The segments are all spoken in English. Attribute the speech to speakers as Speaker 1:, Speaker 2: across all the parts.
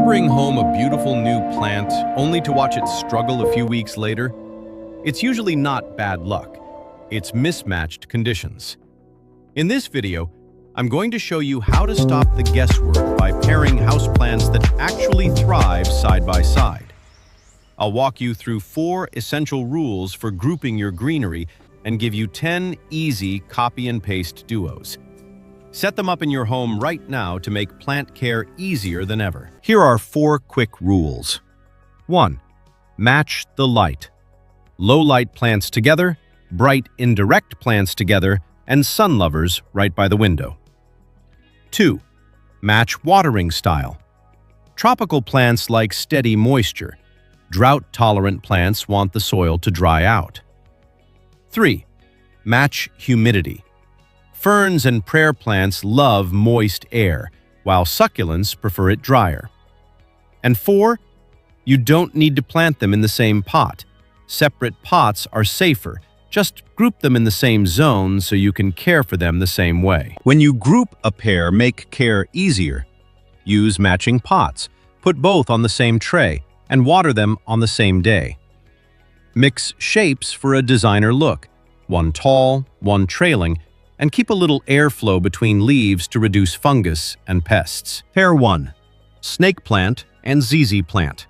Speaker 1: bring home a beautiful new plant only to watch it struggle a few weeks later? It's usually not bad luck. It's mismatched conditions. In this video, I'm going to show you how to stop the guesswork by pairing houseplants that actually thrive side by side. I'll walk you through 4 essential rules for grouping your greenery and give you 10 easy copy and paste duos. Set them up in your home right now to make plant care easier than ever. Here are 4 quick rules. 1. Match the light. Low light plants together, bright indirect plants together, and sun lovers right by the window. 2. Match watering style. Tropical plants like steady moisture. Drought-tolerant plants want the soil to dry out. 3. Match humidity. Ferns and prayer plants love moist air, while succulents prefer it drier. And 4. You don't need to plant them in the same pot. Separate pots are safer. Just group them in the same zone so you can care for them the same way. When you group a pair, make care easier. Use matching pots. Put both on the same tray and water them on the same day. Mix shapes for a designer look. One tall, one trailing, and keep a little airflow between leaves to reduce fungus and pests. Pair 1. Snake plant and ZZ plant.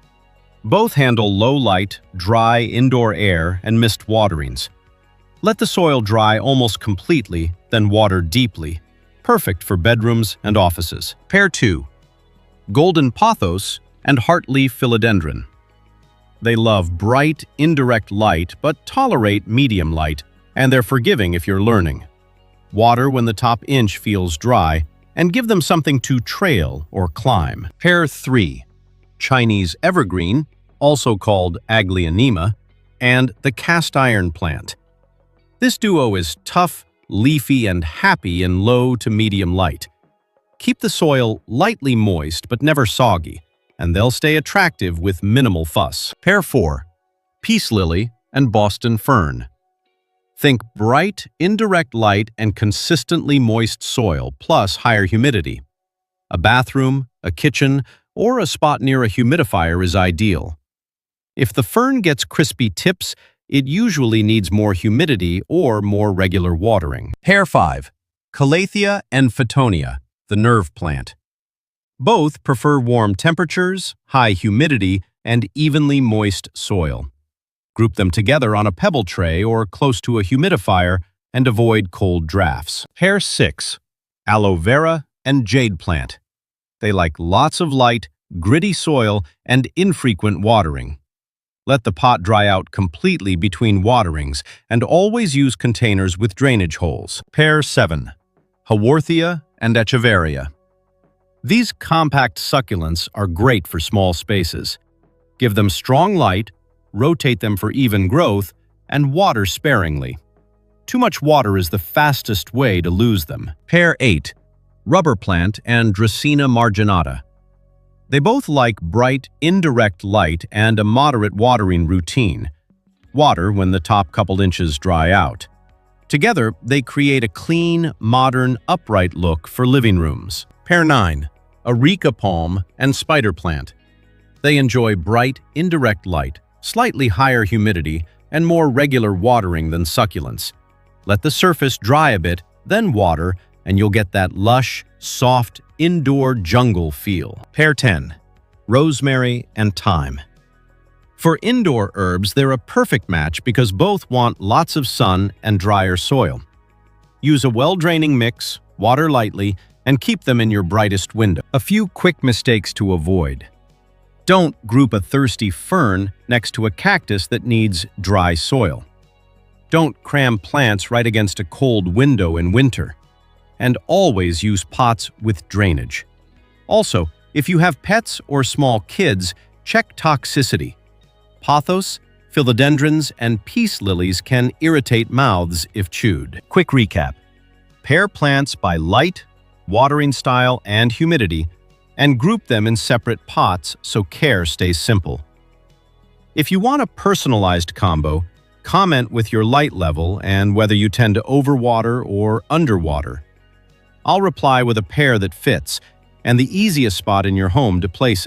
Speaker 1: Both handle low light, dry indoor air and mist waterings. Let the soil dry almost completely, then water deeply. Perfect for bedrooms and offices. Pair 2. Golden pothos and heartleaf philodendron. They love bright, indirect light but tolerate medium light, and they're forgiving if you're learning. Water when the top inch feels dry, and give them something to trail or climb. Pair 3. Chinese evergreen, also called Aglaonema, and the cast iron plant. This duo is tough, leafy, and happy in low to medium light. Keep the soil lightly moist but never soggy, and they'll stay attractive with minimal fuss. Pair 4. Peace lily and Boston fern. Think bright, indirect light and consistently moist soil, plus higher humidity. A bathroom, a kitchen, or a spot near a humidifier is ideal. If the fern gets crispy tips, it usually needs more humidity or more regular watering. Pair 5. Calathea and Photonia, the nerve plant. Both prefer warm temperatures, high humidity, and evenly moist soil. Group them together on a pebble tray or close to a humidifier and avoid cold drafts. Pair 6. Aloe vera and jade plant. They like lots of light, gritty soil, and infrequent watering. Let the pot dry out completely between waterings and always use containers with drainage holes. Pair 7. Haworthia and Echeveria. These compact succulents are great for small spaces. Give them strong light, rotate them for even growth, and water sparingly. Too much water is the fastest way to lose them. Pair 8. Rubber plant and Dracaena marginata. They both like bright, indirect light and a moderate watering routine. Water when the top couple inches dry out. Together, they create a clean, modern, upright look for living rooms. Pair 9. Areca palm and spider plant. They enjoy bright, indirect light, slightly higher humidity, and more regular watering than succulents. Let the surface dry a bit, then water, and you'll get that lush, soft, indoor jungle feel. Pair 10. Rosemary and thyme. For indoor herbs, they're a perfect match because both want lots of sun and drier soil. Use a well-draining mix, water lightly, and keep them in your brightest window. A few quick mistakes to avoid. Don't group a thirsty fern next to a cactus that needs dry soil. Don't cram plants right against a cold window in winter. And always use pots with drainage. Also, if you have pets or small kids, check toxicity. Pothos, philodendrons, and peace lilies can irritate mouths if chewed. Quick recap. Pair plants by light, watering style, and humidity, and group them in separate pots so care stays simple. If you want a personalized combo, comment with your light level and whether you tend to overwater or underwater. I'll reply with a pair that fits and the easiest spot in your home to place it.